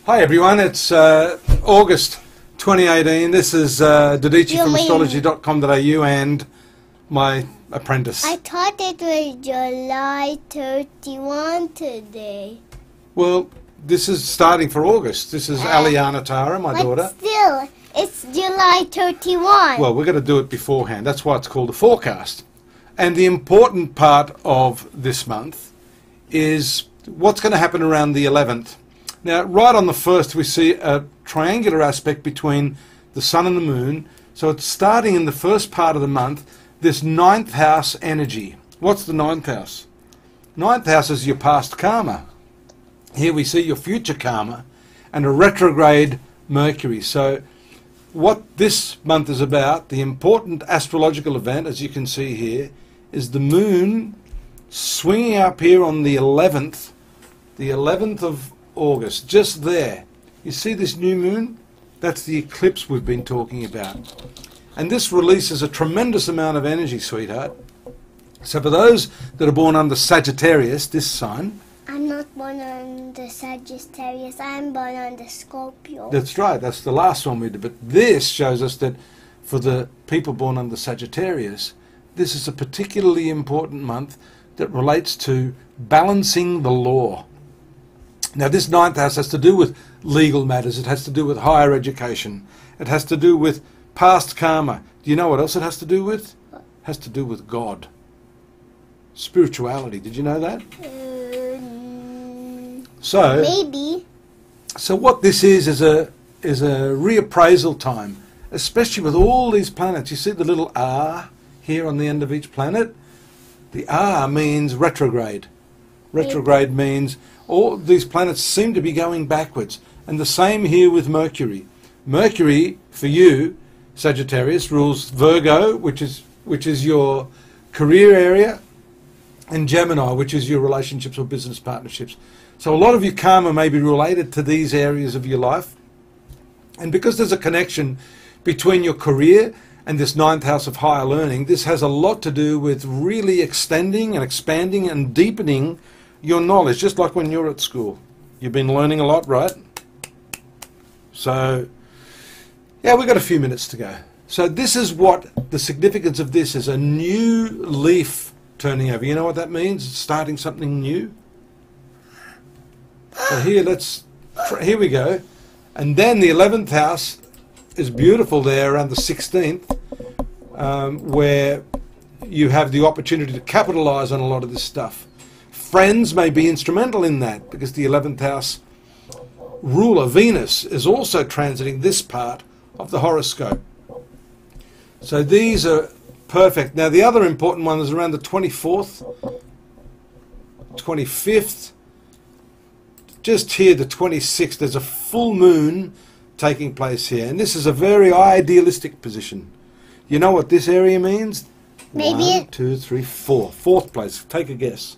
Hi everyone, it's August 2018. This is Dadhichi from astrology.com.au and my apprentice. I thought it was July 31 today. Well, this is starting for August. This is Aliana Tara, my daughter. Still, it's July 31. Well, we're going to do it beforehand. That's why it's called a forecast. And the important part of this month is what's going to happen around the 11th. Now, right on the 1st, we see a triangular aspect between the sun and the moon. So it's starting in the first part of the month, this 9th house energy. What's the 9th house? 9th house is your past karma. Here we see your future karma and a retrograde Mercury. So what this month is about, the important astrological event, as you can see here, is the moon swinging up here on the 11th of August, just there. You see this new moon? That's the eclipse we've been talking about. And this releases a tremendous amount of energy, sweetheart. So for those that are born under Sagittarius, this sign... I'm not born under Sagittarius, I'm born under Scorpio. That's right, that's the last one we did. But this shows us that for the people born under Sagittarius, this is a particularly important month that relates to balancing the law. Now, this 9th house has to do with legal matters. It has to do with higher education. It has to do with past karma. Do you know what else it has to do with? It has to do with God. Spirituality. Did you know that? So maybe. So what this is a reappraisal time, especially with all these planets. You see the little R here on the end of each planet? The R means retrograde. Retrograde means all these planets seem to be going backwards. And the same here with Mercury. Mercury, for you, Sagittarius, rules Virgo, which is your career area, and Gemini, which is your relationships or business partnerships. So a lot of your karma may be related to these areas of your life. And because there's a connection between your career and this 9th house of higher learning, this has a lot to do with really extending and expanding and deepening your knowledge, just like when you're at school. You've been learning a lot, right? So, yeah, we've got a few minutes to go. So this is what the significance of this is, a new leaf turning over. You know what that means? It's starting something new. So here we go. And then the 11th house is beautiful there around the 16th, where you have the opportunity to capitalize on a lot of this stuff. Friends may be instrumental in that because the 11th house ruler, Venus, is also transiting this part of the horoscope. So these are perfect. Now the other important one is around the 24th, 25th, just here the 26th. There's a full moon taking place here. And this is a very idealistic position. You know what this area means? Maybe 1, 2, 3, 4. Fourth place. Take a guess.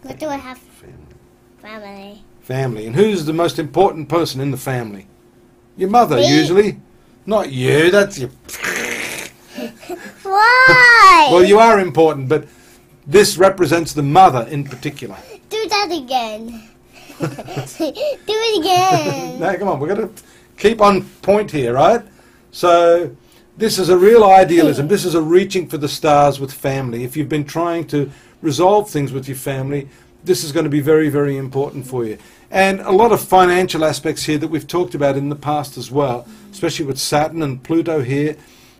What do I have? Family. Family. And who's the most important person in the family? Your mother, Me. usually. Not you, that's your... Why? Well, you are important, but this represents the mother in particular. Do that again. Do it again. No, come on, we've got to keep on point here, right? So this is a real idealism. This is a reaching for the stars with family. If you've been trying to resolve things with your family, this is going to be very, very important for you. And a lot of financial aspects here that we've talked about in the past as well, especially with Saturn and Pluto here,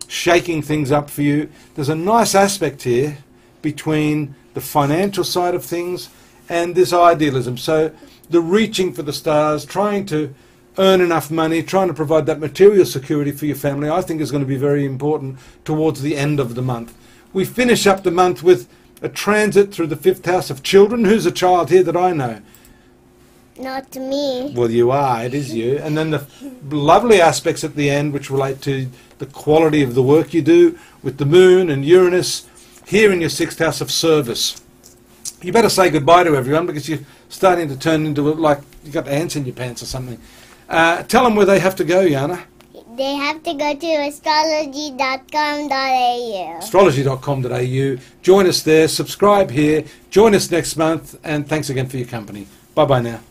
shaking things up for you. There's a nice aspect here between the financial side of things and this idealism. So the reaching for the stars, trying to earn enough money, trying to provide that material security for your family, I think is going to be very important towards the end of the month. We finish up the month with a transit through the 5th house of children. Who's a child here that I know? Not me. Well, you are. It is you. And then the lovely aspects at the end, which relate to the quality of the work you do with the moon and Uranus here in your 6th house of service. You better say goodbye to everyone because you're starting to turn into like you've got ants in your pants or something. Tell them where they have to go, Yana. They have to go to astrology.com.au. Astrology.com.au. Join us there, subscribe here, join us next month, and thanks again for your company. Bye-bye now.